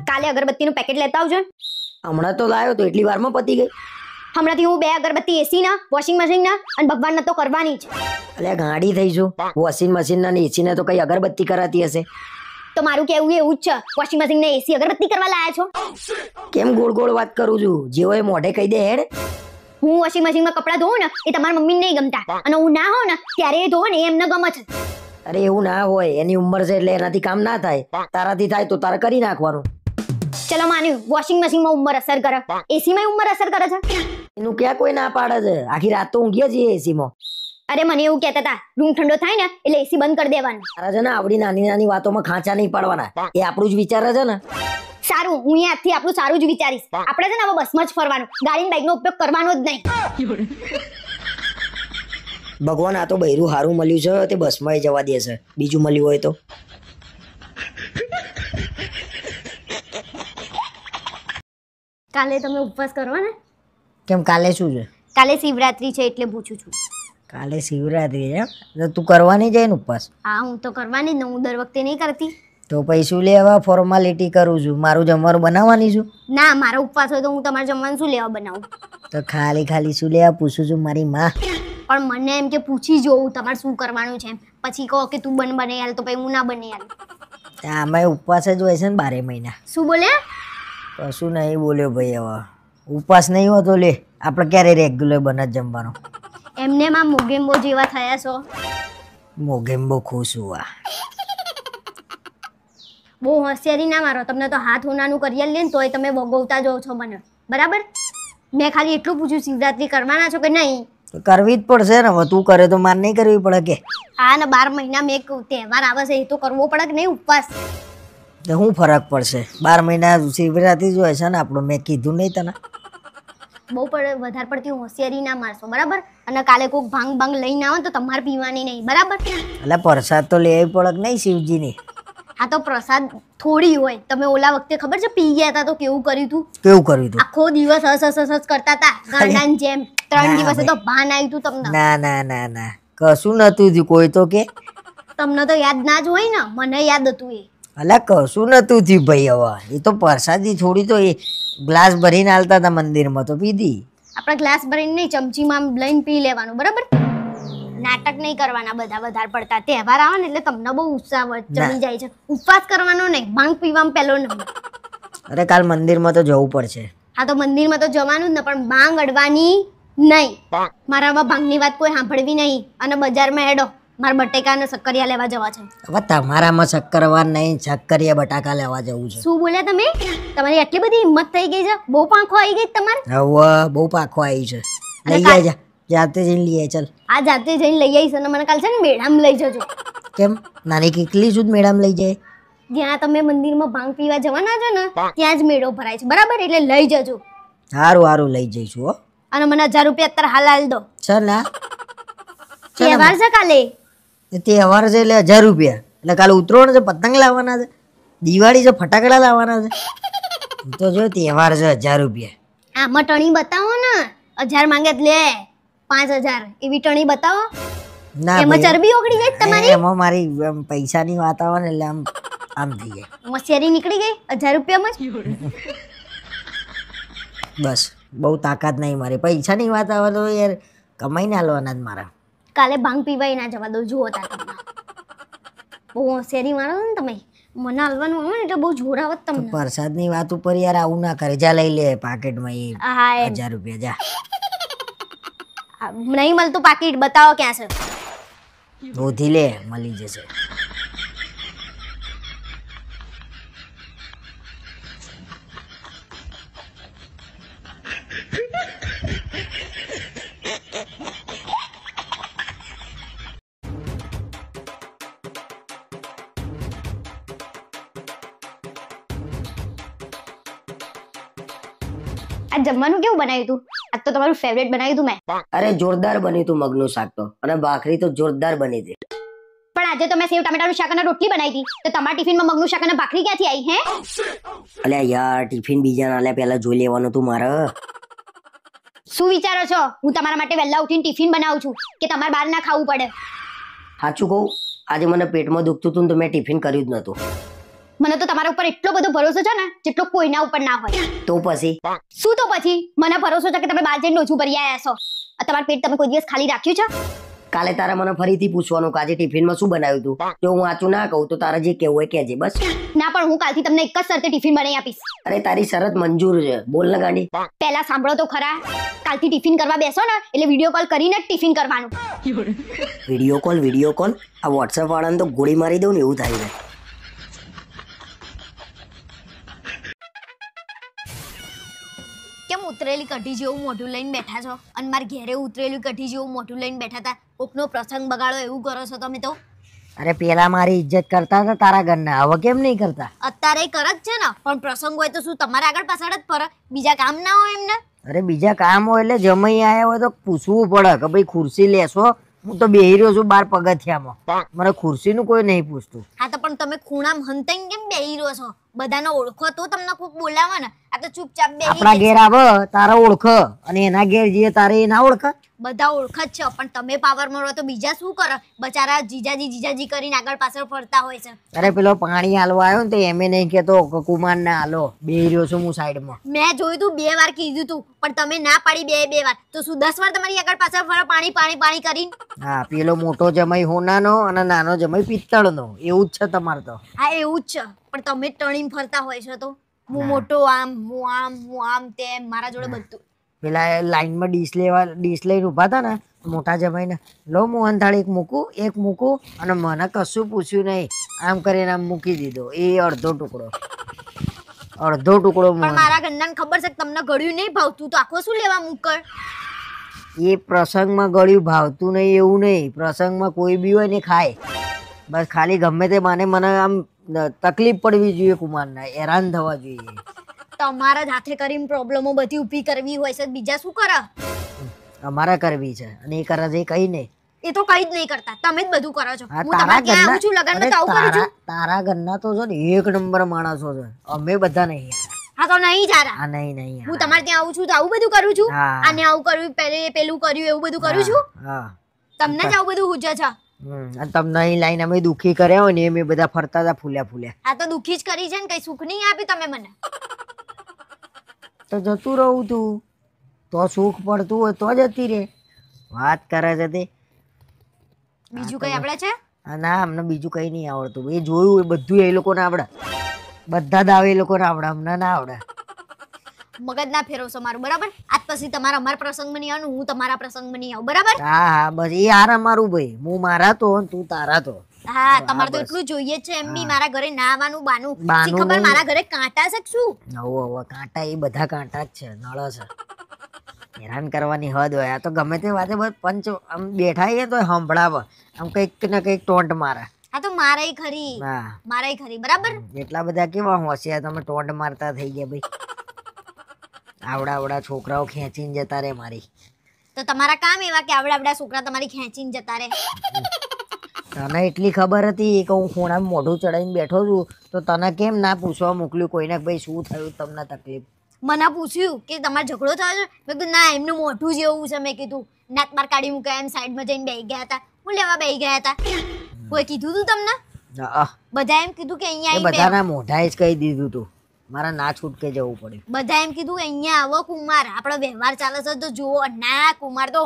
કાલે અગરબત્તીનું પેકેટ લેતા આવજો. હમણાં તો લાવ્યો તો એટલી વારમાં પતી ગઈ. હમણાંથી હું 2 અગરબત્તી એસી ના, વોશિંગ મશીન ના અને ભગવાનના તો કરવાની જ. અલ્યા ગાડી થઈ છું, વોશિંગ મશીન ના એસી ને તો કઈ અગરબત્તી કરાતી હશે. તો મારું કેવું એવું જ છે, વોશિંગ મશીન ને એસી અગરબત્તી કરવા લાયા છો. કેમ ગોળ ગોળ વાત કરું છું? જેવો એ મોઢે કહી દે હેડ. હું વોશિંગ મશીનમાં કપડાં ધોઉં ને એ તમારા મમ્મીને નહીં ગમતા, અને હું ના હોઉં ને ત્યારે એ ધોવે ને એ એમને ગમે છે. અરે એવું ના હોય, એની ઉંમર છે એટલે એનાથી કામ ના થાય. તારાથી થાય તો તારે કરી નાખવાનું. ચલો માન્યું, વોશિંગ મશીનમાં ઉંમર અસર કરે, એસી માં ઉંમર અસર કરે છે. એનું ક્યાં કોઈ ના પાડે છે? આખી રાત તો ઊંઘીએ છીએ એસી માં. અરે મને એવું કહેતા હતા, રૂમ ઠંડો થાય ને એટલે એસી બંધ કરી દેવાનું. તારા છે ને આવડી નાની નાની વાતોમાં ખાંચા નહીં પડવાના. એ આપણું જ વિચારે છે ને. સારું, હું અહીંયા આજથી આપણું સારું જ વિચારીશ. આપણે છે ને હવે બસમાં જ ફરવાનું, ગાડી બાઈક નો ઉપયોગ કરવાનો જ નહીં. ભગવાન આ તો બૈરું હારું મળ્યું છે, તે બસમાં જવા દેશે. બીજું મળ્યું હોય તો. કાલે તમે ઉપવાસ કરવાના? કેમ કાલે શું છે? કાલે શિવરાત્રી છે એટલે પૂછું છું. કાલે શિવરાત્રી છે તો તું કરવાની જાય ને ઉપવાસ? હા હું તો કરવાની જ ને, હું દર વખતે નહીં કરતી. તો પૈસું લેવા ફોર્માલિટી કરું છું, મારું જમવાનું બનાવવાની છું. ના, મારો ઉપવાસ હોય તો હું તમારે જમવાનું શું લેવા બનાવું? તો ખાલી શું લેવા પૂછું છું મારી માં. પણ મને એમ કે પૂછી જોઉં તમારે શું કરવાનું છે, પછી કહો કે તું બને યાર તો પછી હું ના બને યાર. આમાં ઉપવાસ જ હોય છે ને 12 મહિના. શું બોલે? કશું નહીં બોલ્યો ભાઈ. હવે ઉપવાસ નહીં હોતો લે, આપણે ક્યારે રેગ્યુલર બને જ જમવાનો. એમને માં મોગેમ્બો જેવા થયા છો. મોગેમ્બો ખુશ હુઆ. બહુ હોશિયારી ના મારો, તમને તો હાથ હોનાનું કરિયર લે ને તોય તમે વગોવતા જાઓ છો મને. બરાબર? મેં ખાલી એટલું પૂછ્યું શિવરાત્રી કરવાના છો કે નહીં? તો કરવી જ પડશે ને, હવે તું કરે તો માર નહીં કરવી પડે કે? હા ને 12 મહિનામાં એક તહેવાર આવે છે, એ તો કરવો પડે કે નહીં ઉપવાસ? તો શું ફરક પડશે? 12 મહિના શિવરાત્રી જ હોય છે ને આપણું. મેં કીધું નહીં તને? બહુ વધારે પડતી હોશિયારી ના મારશો, બરાબર? અને કાલે કોઈક ભાંગ લઈને આવે તો તમારે પીવાની નહીં, બરાબર? એટલે પ્રસાદ તો લેવી પડે કે નહીં શિવજીની? હા તો પ્રસાદ થોડી હોય. તમે ઓલા વખતે ખબર છે પી ગયા હતા તો કેવું કર્યું તું? કેવું કર્યું તું? આખો દિવસ હસ કરતા હતા ગાંડાની જેમ. 3 દિવસે તો ભાન આવ્યું તું તમને. ના કશું નતું થયું. કોઈ તો કે તમને તો યાદ ના જ હોય ને, મને યાદ હતું એ. અલા કશું નતું થયું ભાઈ. હવે એ તો પ્રસાદી થોડી, તો એ ગ્લાસ ભરીને આલતા હતા મંદિરમાં તો પીધી. આપણે ગ્લાસ ભરીને નહીં, ચમચીમાં લઈને પી લેવાનું, બરાબર? નાટક નહીં કરવાના બધા વધારે પડતા. તહેવાર આવે ને એટલે તમને બહુ ઉત્સાહ ચડી જાય છે. ઉપવાસ કરવાનો નહીં, ભાંગ પીવામાં પહેલો નંબર. અરે કાલ મંદિરમાં તો જવું પડશે. હા તો મંદિરમાં તો જવાનું જ ને, પણ ભાંગ અડવાની નહીં. મારામાં ભાંગની વાત કોઈ સાંભળવી નહીં. અને બજારમાં હેડો, મારે બટેકા અને શક્કરિયા લેવા જવા છે. હવે તમારામાં શક્કરવા નહીં, શક્કરિયા બટાકા લેવા જવું છે. શું બોલ્યા તમે? તમારી આટલી બધી હિંમત થઈ ગઈ છે? બહુ પાંખો આવી ગઈ તમારે? હવે બહુ પાંખો આવી છે. લઈ જાય જાતે જઈને લઈ આય. ચાલ આ જાતે જઈને લઈ આવીશ. અને મને કાલ છે ને મેળામાં લઈ જજો. કેમ? નાની કીકલી શું મેળામાં લઈ જાય? જ્યાં તમે મંદિરમાં ભાંગ પીવા જવાના છો ને ત્યાં જ મેળો ભરાય છે, બરાબર? એટલે લઈ જજો. સારું લઈ જઈશું હો. અને મને 1000 રૂપિયા અત્યારે હાલ દો. ચાલ ના, તહેવાર છે કાલે. તહેવાર છે એટલે 1000 રૂપિયા. એટલે કાલે ઉતરોણ છે, પતંગ લાવવાના છે, દિવાળી છે, ફટાકડા લાવવાના છે. તો જો તહેવાર છે 1000 રૂપિયા. આમાં ટણી બતાવો ને. 1000 માંગે લે 5000 એવી ટણી બતાવો. ના એમાં ચરબી ઓગળી ગઈ તમારી. એમાં મારી પૈસાની વાત આવે ને એટલે આમ થઈ જાય. મસ્યારી નીકળી ગઈ 1000 રૂપિયામાં જ. બસ બહુ તાકાત નહીં મારી. પૈસાની વાત આવે તો યાર કમાઈને આલવાના જ મારા. કાલે ભાંગ પીવાય ના જવા દો. જુઓ તા તમે બહુ હોશિયારી મારો ને તમે. મને હાલવાનું આવે ને એટલે બહુ જોર આવત તમને. પ્રસાદની વાત ઉપર યાર આવું ના કરે. જા લઈ લે પાકેટમાં એ 1000 રૂપિયા. જા. નહીં મળતું પાકીટ બતાવો ક્યાં છે. શોધી લે, મળી જશે. આ જમવાનું કેવું બનાવ્યું તું? આજ તો તમારું ફેવરેટ બનાવ્યું તું મેં. અરે જોરદાર બન્યું તું મગનું શાક તો, અને ભાખરી તો જોરદાર બની હતી. પણ આજે તો મેં સેવ ટામેટાનું શાક અને રોટલી બનાવી હતી. તો તમારા ટિફિનમાં મગનું શાક અને ભાખરી ક્યાંથી આવી? હે અલ્યા યાર, ટિફિન બીજા ના લે, પહેલા જોઈ લેવાનું તું મારે. શું વિચારો છો? હું તમારા માટે વહેલા ઉઠીને ટિફિન બનાવું છું કે તમારે બહાર ના ખાવું પડે? સાચું કહું, આજે મને પેટમાં દુખતું હતું તો મેં ટિફિન કર્યું જ નતું. મને તો તમારા ઉપર એટલો બધો ભરોસો છે ને જેટલો કોઈના ઉપર ના હોય. તો પછી શું તો પછી? મને ભરોસો છે કે તમે બહાર જઈને ડોછું ભરી આયા છો. તમારું પેટ તમે કોઈ દિવસ ખાલી રાખ્યું છે? કાલે તારા મને ફરીથી પૂછવાનું કે આજે ટિફિનમાં શું બનાવ્યું તું. જો હું આચું ના કહું તો તારે જે કેવું હોય કહેજે બસ. ના, પણ હું કાલથી તમને એક જ શરતે ટિફિન બનાવી આપીશ. અરે તારી શરત મંજૂર છે, બોલ ને ગાંડી. પહેલા સાંભળો તો ખરા. કાલથી ટિફિન કરવા બેસો ને એટલે વિડીયો કોલ કરીને જ ટિફિન કરવાનું. વિડીયો કોલ આ વોટ્સએપ વાળાને તો ગોળી મારી દઉં ને એવું થાય છે. કેમ ઉતરેલી કઢી જેવું મોઢું લઈને બેઠા છો અને મારા ઘેરે ઉતરેલી કઢી જેવું મોઢું લઈને બેઠા હતા? કોકનો પ્રસંગ બગાડો એવું કરો છો તમે તો. અરે પેલા મારી ઇજ્જત કરતા હતા તારા ઘરના, હવે કેમ નહીં કરતા? અત્યારે કરે જ છે ને, પણ પ્રસંગ હોય તો શું તમારા આગળ પાછળ જ ફરે? બીજા કામ ના હોય એમને? અરે બીજા કામ હોય એટલે જમાઈ આયા હોય તો પૂછવું પડે કે ભાઈ ખુરશી લેશો. હું તો બેહી રહ્યો છું બાર પગથિયામાં, મને ખુરશીનું કોઈ નહીં પૂછતું. હા તો પણ તમે ખૂણામાં હંતાઈને કેમ બેહી રહ્યો છો? બધાને ઓળખો તો તમને કોક બોલાવે ને. આ તો ચૂપચાપ બેહી. આપણા ઘેર આવે તારા ઓળખ અને એના ઘેર જઈએ તારે એ ના ઓળખ. બધા ઓળખ જ છે, પણ તમે પાવર મળો તો બીજા શું કરે? બચારા જીજાજી કરીને આગળ પાછળ ફરતા હોય છે. અરે પેલો પાણી હાલવા આવ્યો ને તો એમે નહીં કેતો કુમાર ને હાલો, બેહી રહ્યો છું હું સાઈડમાં. મેં જોયું તું 2 વાર કીધું તું, પણ તમે ના પાડી બે વાર. તો શું 10 વાર તમારી આગળ પાછળ ફરે પાણી કરીને? હા, પેલો મોટો જમાઈ હોનાનો અને નાનો જમાઈ પિત્તળનો, એવું જ છે તમારે તો. હા એવું જ છે, પણ તમે ટણીને ફરતા હોય છો તો હું મોટો આમ હું આમ તેમ મારા જોડે બધું. પેલા લાઈનમાં ડીશ લઈને ઉભા હતા ને મોટા જમાઈને, લો મોહન થાળ એક મૂકું અને મને કશું પૂછ્યું નહીં, આમ કરીને આમ મૂકી દીધો. એ અડધો ટુકડો પણ મારા ઘરનાને ખબર છે કે તમને ગળ્યું નહીં ભાવતું, તો આખો શું લેવા મૂકર? એ પ્રસંગમાં ગળ્યું ભાવતું નહીં એવું નહીં, પ્રસંગમાં કોઈ બી હોય ને ખાય, બસ ખાલી ગમે તે મને આમ તકલીફ પડવી જોઈએ, કુમારને હેરાન થવા જોઈએ. તમારા જ હાથે કરીને પ્રોબ્લેમો બધી ઊભી કરવી હોય છે, બીજા શું કરે? અમારા કરવી છે અને એ કરે છે કઈ નહીં. એ તો કઈ જ નહીં કરતા, તમે જ બધું કરો છો. હું તમારા ત્યાં આવું છું લગનમાં તો આવું કરું છું. તારા ઘરના તો છે ને 1 નંબર માણસો છે, અમે બધા નહીં. હા તો નહીં જારા. હા નહીં. હું તમારે ત્યાં આવું છું તો આવું બધું કરું છું. આને આવું કર્યું, પેલું કર્યું, એવું બધું કરું છું. હા, તમને જ આવું બધું હુજે છે. અને તમને અહીં લાઈન અમે દુખી કર્યા હોય ને એમ બધા ફરતા હતા ફૂલ્યા. હા તો દુખી જ કરી છે ને, કઈ સુખ નહીં આપ્યું તમે મને. તો જતું રહું તું તો સુખ પડતું હોય તો જતી રે. વાત કરે છે તે. બીજું કઈ આવડે છે? ના, અમને બીજું કઈ નહીં આવડતું. એ જોયું એ બધું એ લોકોને આવડે, બધા દાવ એ લોકોને આવડે, અમને ના આવડે. મગજ ના ફેરવશો મારું, બરાબર? આજ પછી તમારા અમારા પ્રસંગમાં નહીં આવવાનું, હું તમારા પ્રસંગમાં નહીં આવું, બરાબર? હા બસ એ હાર અમારું ભાઈ, હું મારા તો તું તારા તો. હા તમારે તો એટલું જોઈએ છે એમ બી મારા ઘરે ના આવવાનું બાનું. ખબર મારા ઘરે કાંટા છે શું? હવે કાંટા, એ બધા કાંટા જ છે, નળ છે. હેરાન કરવાની હદ હોય. આ તો ગમે તે વાતે બસ પંચ આમ બેઠા તો સંભળાવે, આમ કંઈક ને કંઈક ટોન્ટ મારે. હા તો મારાય ખરી, બરાબર? એટલા બધા કેવા હોશિયાર તમે ટોન્ટ મારતા થઈ ગયા ભાઈ. આવડા છોકરાઓ ખેંચીને જતા રે મારી. તો તમારા કામ એવા કે આવડા છોકરા તમારી ખેંચીને જતા રે. તને એટલી ખબર હતી કે હું ખૂણામાં મોઢું ચડાવીને બેઠો છું તો તને કેમ ના પૂછવા મોકલ્યું કોઈને ભાઈ શું થયું તમને તકલીફ? મને પૂછ્યું કે તમારો ઝઘડો થયો છે? મેં કીધું ના, એમનું મોઢું જેવું છે. મેં કીધું નાત બાર કાઢી મૂક્યા, એમ સાઈડમાં જઈને બેહી ગયા હતા. હું લેવા બેહી ગયા હતા? કોઈ કીધું તું તમને? બધા એમ કીધું કે અહીંયા બધાના મોઢાએ જ કહી દીધું તું, મારા ના છૂટકે જવું પડ્યું. બધા એમ કીધું અહીંયા આવો કુમાર, આપણો વ્યવહાર ચાલે છે તો જુઓ. ના, કુમાર તો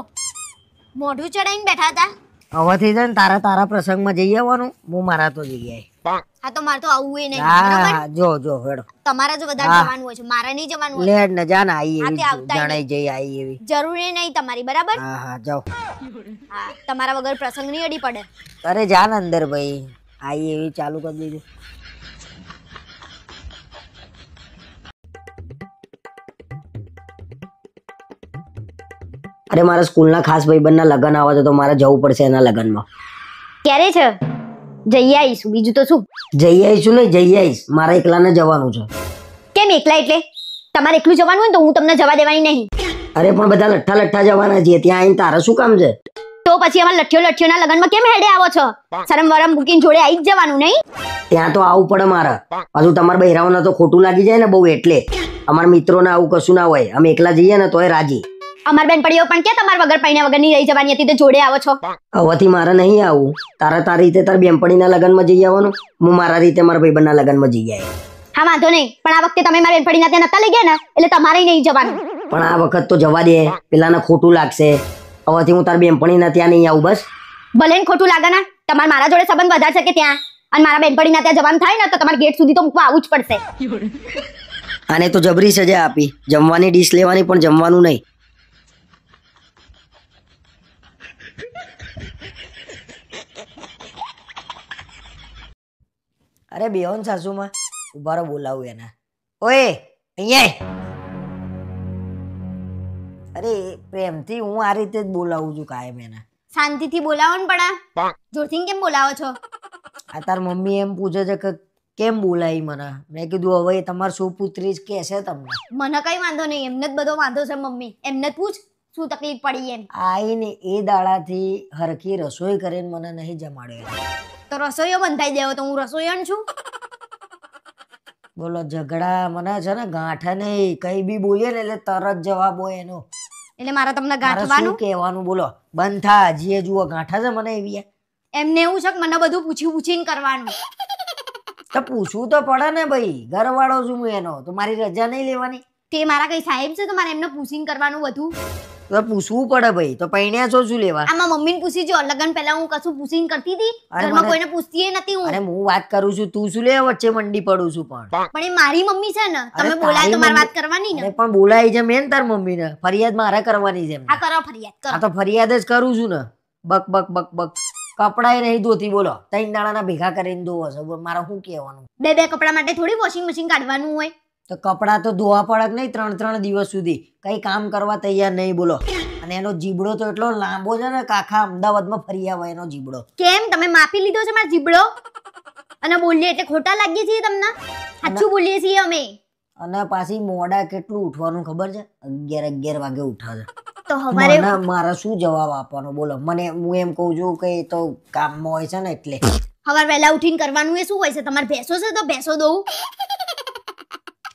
મોઢું ચડાવીને બેઠા હતા. હવેથી છે ને તારા પ્રસંગમાં જઈ આવવાનું, હું મારા તો જગ્યાએ. હા તો મારે તો આવું એ નહીં. હા જો હેડો. તમારે જો વધારે જવાનું હોય છે, મારે નહીં જવાનું હોય. લેડ ને જા ને આઈ એવી જણાઈ જઈ આઈ એવી જરૂરી નહીં તમારી, બરાબર? હા જાઓ. હા, તમારા વગર પ્રસંગ નહીં અડી પડે. અરે જા ને અંદર ભાઈ, આઈ એવી ચાલુ કરી દીધું. અરે મારા સ્કૂલના ખાસ ભાઈબંધના લગ્ન આવે છે તો મારે જવું પડશે એના લગ્નમાં. ક્યારે છે? જઈ આવીશું, બીજું તો શું. જઈ આવીશું નહીં, જઈ આવીશ. મારા એકલાને જવાનું છે. કેમ એકલા? એટલે તમારે એકલું જવાનું હોય તો હું તમને જવા દેવાની નહીં. અરે પણ બધા લઠ્ઠા જવાના છીએ, ત્યાં આવીને તારે શું કામ છે? તો પછી અમારા લઠ્ઠીઓના લગ્નમાં કેમ હેડે આવો છો? શરમ વરમ મૂકીને જોડે આવી જ જવાનું નહીં? ત્યાં તો આવું પડે મારે. પાછું તમારા બહેરાઓને તો ખોટું લાગી જાય ને બહુ, એટલે અમારા મિત્રોને આવું કશું ના હોય. અમે એકલા જઈએ ને તોય રાજી. અમાર બેનપણીઓ પણ કે તમાર વગર પૈણા વગર ની રહી જવાની હતી તો જોડે આવો છો. હવેથી મારે નહીં આવું. તારી રીતે તાર બેનપણીના લગ્નમાં જઈ આવવાનું, હું મારા રીતે મારા ભાઈબંધના લગ્નમાં જઈ આવે. હા વાંધો નહીં, પણ આ વખતે તમે મારી બેનપણીના ત્યાં નતા લઈ ગયા ને એટલે તમારે નહીં જવાનું. પણ આ વખત તો જવા દે, પેલાને ખોટું લાગશે. હવેથી હું તાર બેનપણીના ત્યાં નહીં આવું બસ. ભલે ને ખોટું લાગે ને, તમારે મારા જોડે સંબંધ વધારે છે કે ત્યાં, અને મારા બેનપણીના ત્યાં જવાનું થાય ને તો તમારે ગેટ સુધી તો મૂકવા આવવું જ પડશે. આને તો જબરી સજા આપી, જમવાની ડીશ લેવાની પણ જમવાનું નહીં. અરે બેહોન સાસુમાં ઉભા રહો, બોલાવું એને. ઓય અહીંયા. અરે પ્રેમથી હું આ રીતે જ બોલાવું છું કાયમ એને. શાંતિથી બોલાવો ને, પણ જોરથી કેમ બોલાવો છો? આ તાર મમ્મી એમ પૂછે છે કે કેમ બોલાવી મને. મેં કીધું હવે તમારે શું પુત્રી જ કે છે તમને. મને કઈ વાંધો નહીં, એમને જ બધો વાંધો છે મમ્મી, એમને જ પૂછ શું તકલીફ પડી એમ. આઈને એ દાડાથી હરખી રસોઈ કરીને મને નહીં જમાડ્યો. તો રસોઈયો બંધાઈ દેવો તો હું રસોઈયણ છું? બોલો ઝઘડા મને છે ને ગાંઠા નહીં, કઈ બી બોલીએ ને એટલે તરત જવાબ હોય એનો. એટલે મારે તમને મારે ગાંઠવાનું શું કહેવાનું બોલો? બંધ થા, હજી જુઓ ગાંઠા છે મને એવી. એમને એવું છે કે મને બધું પૂછીને કરવાનું. તો પૂછવું તો પડે ને ભાઈ, ઘરવાળો છું હું એનો, તો મારી રજા નહીં લેવાની? તે મારા કઈ સાહેબ છે તો મારે એમને પૂછીને કરવાનું બધું? તો પૂછવું પડે ભાઈ, તો પૈણ્યા છો શું લેવા? આમાં મમ્મીને પૂછી જો, લગન પહેલા હું કશું પૂછીને કરતી હતી? ઘરમાં કોઈને પૂછતી નથી હું. અરે હું વાત કરું છું, તું શું લે વચ્ચે મંડી પડું છું? પણ એ મારી મમ્મી છે ને, તમે બોલાય તો મારે વાત કરવાની ને. પણ બોલાય છે મેં તાર મમ્મીને, ફરિયાદ મારે કરવાની છે. આ કરો ફરિયાદ કરો. આ તો ફરિયાદ જ કરું છું ને. બક બક બક બક. કપડાય નહીં ધોતી, બોલો 3 દાડાના ભેગા કરીને ધોવો છો, મારે શું કહેવાનું? બે કપડા માટે થોડી વોશિંગ મશીન કાઢવાનું હોય. તો કપડા તો ધોવા પડે નહીં 3 દિવસ સુધી, કઈ કામ કરવા તૈયાર નહીં બોલો. અને એનો જીબડો તો એટલો લાંબો છે ને, આખા અમદાવાદમાં ફરી આવે એનો જીબડો. કેમ તમે માપી લીધો છે મારો જીબડો? અને બોલીએ એટલે ખોટા લાગીએ છીએ તમને? સાચું બોલીએ છીએ અમે. અને પાછી મોડા કેટલું ઉઠવાનું ખબર છે? 11 વાગે ઉઠા છે. તો હવારે મારા શું જવાબ આપવાનો બોલો? મને હું એમ કહું છું કે તો કામમાં હોય છે ને એટલે. હવાર વહેલા ઉઠીને કરવાનું એ શું હોય છે? તમારે ભેંસો છે તો ભેંસો દઉં,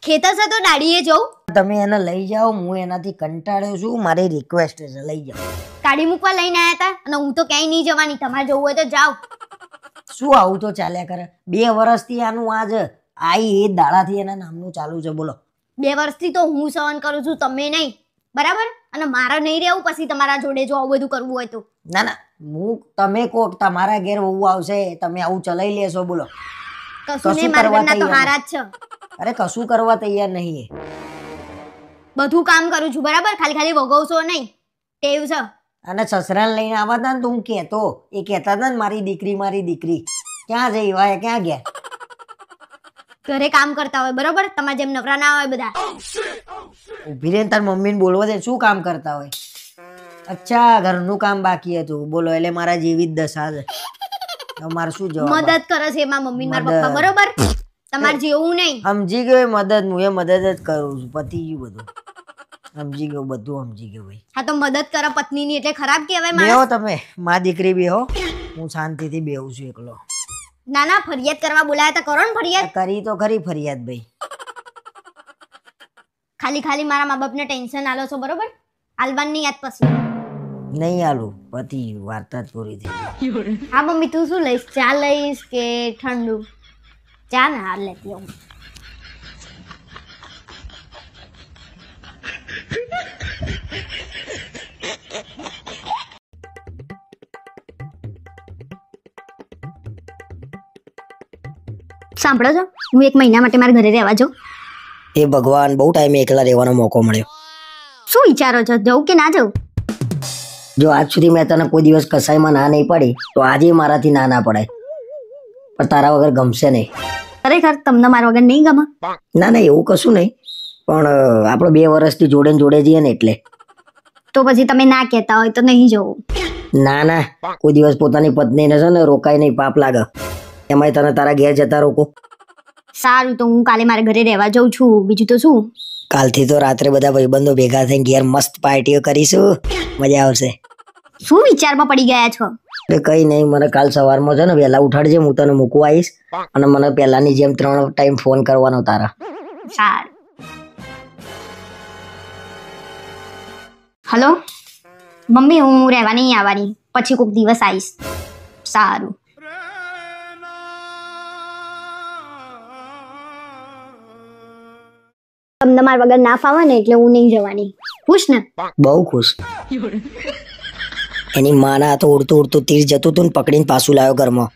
ખેતર છે તો ડાળીએ જવું. તમે એને લઈ જાઓ, હું એનાથી કંટાળ્યો છું, મારી રિક્વેસ્ટ છે લઈ જાઓ. કાઢી મૂકવા લઈને આવ્યા હતા અને હું તો ક્યાંય નહીં જવાની, તમારે જવું હોય તો જાઓ. શું આવું તો ચાલ્યા કરે? 2 વર્ષથી આનું આજ આઈ એ દાડાથી એના નામનું ચાલુ છે બોલો. 2 વર્ષથી તો હું સહન કરું છું, તમે નહીં, બરાબર? અને મારે નહીં રહેવું પછી તમારા જોડે જો આવું બધું કરવું હોય તો. ના ના, હું તમે કહો તમારા ઘેર વહુ આવશે, તમે આવું ચલાવી લેશો બોલો? કશું નહીં, મારા ઘરના તો હારા જ છે. અરે કશું કરવા તૈયાર નહીં. બધું કામ કરું છું બરાબર, ખાલી વગવશો નહીં, ટેવ છે. અને સસરાને લઈને આવતા હતા ને તો હું કહેતો, એ કહેતા હતા ને મારી દીકરી ક્યાં જઈ વાય, ક્યાં ગયા? ઘરે કામ કરતા હોય બરોબર, તમારા જેમ નવરા ના હોય બધા. ઉભી રહીને તાર મમ્મીને બોલવા દે, શું કામ કરતા હોય? અચ્છા ઘરનું કામ બાકી હતું બોલો, એટલે મારા જેવી જ દશા છે. મારે શું જવાબ? મદદ કરે છે એમાં મમ્મી મારા પપ્પા બરોબર, તમારે જેવું નહીં. સમજી ગયો મદદ, હું એ મદદ જ કરું છું, પતી ગયું બધું. સમજી ગયો, બધું સમજી ગયો ભાઈ. હા તો મદદ કરે પત્નીની એટલે ખરાબ કહેવાય? બેહો તમે, માં દીકરી બેહો, હું શાંતિથી બેહું છું એકલો. ના ના, ફરિયાદ કરવા બોલાયા તો કરો ને ફરિયાદ. કરી તો ખરી ફરિયાદ ભાઈ. ખાલી મારા મા બાપને ટેન્શન આલો છો બરોબર, આલવાન નહીં યાદ પછી. નહીં આલું, પતિ વાર્તા જ પૂરી થઈ. હા મમ્મી તું શું લઈશ, ચા લઈશ કે ઠંડુ? ચા ને હાલ લેતી આવું. સાંભળો છો, હું 1 મહિના માટે મારા ઘરે રહેવા જાઉં. એ ભગવાન, બહુ ટાઈમે એકલા રહેવાનો મોકો મળ્યો. શું વિચારો છો, જવું કે ના જવું? જો આજ સુધી મેં તને કોઈ દિવસ કસાઈમાં ના નહીં પડી, તો આજે મારાથી ના પડાય, પણ તારા વગર ગમશે નહીં. ખરેખર તમને મારા વગર નહીં ગમે? ના ના એવું કશું નહીં, પણ આપણે 2 વર્ષથી જોડે જઈએ ને એટલે. તો પછી તમે ના કહેતા હોય તો નહીં જવું. ના ના, કોઈ દિવસ પોતાની પત્નીને છે ને રોકાય નહીં, પાપ લાગે. એમાંય તને તારા ઘેર જતા રોકો. સારું, તો હું કાલે મારા ઘરે રહેવા જાઉં છું, બીજું તો શું. કાલથી તો રાત્રે બધા ભાઈબંધો ભેગા થઈને ઘેર મસ્ત પાર્ટીઓ કરીશું, મજા આવશે. શું વિચારમાં પડી ગયા છો? કઈ નહીં, મને કાલ સવારમાં છે ને વહેલા ઉઠાડજે, હું તને મૂકવા આવીશ, અને મને પહેલાની જેમ 3 ટાઈમ ફોન કરવાનો તારા. સારું. હલો મમ્મી, હું રહેવા નહીં આવવાની, પછી કોઈક દિવસ આવીશ. સારું. તમને મારા વગર ના ફાવે ને એટલે હું નહીં જવાની. ખુશ ને? બહુ ખુશ. એની માના તો ઉડતું ઉડતું તીર જતું તું ને પકડીને પાછું લાવ્યો ઘરમાં.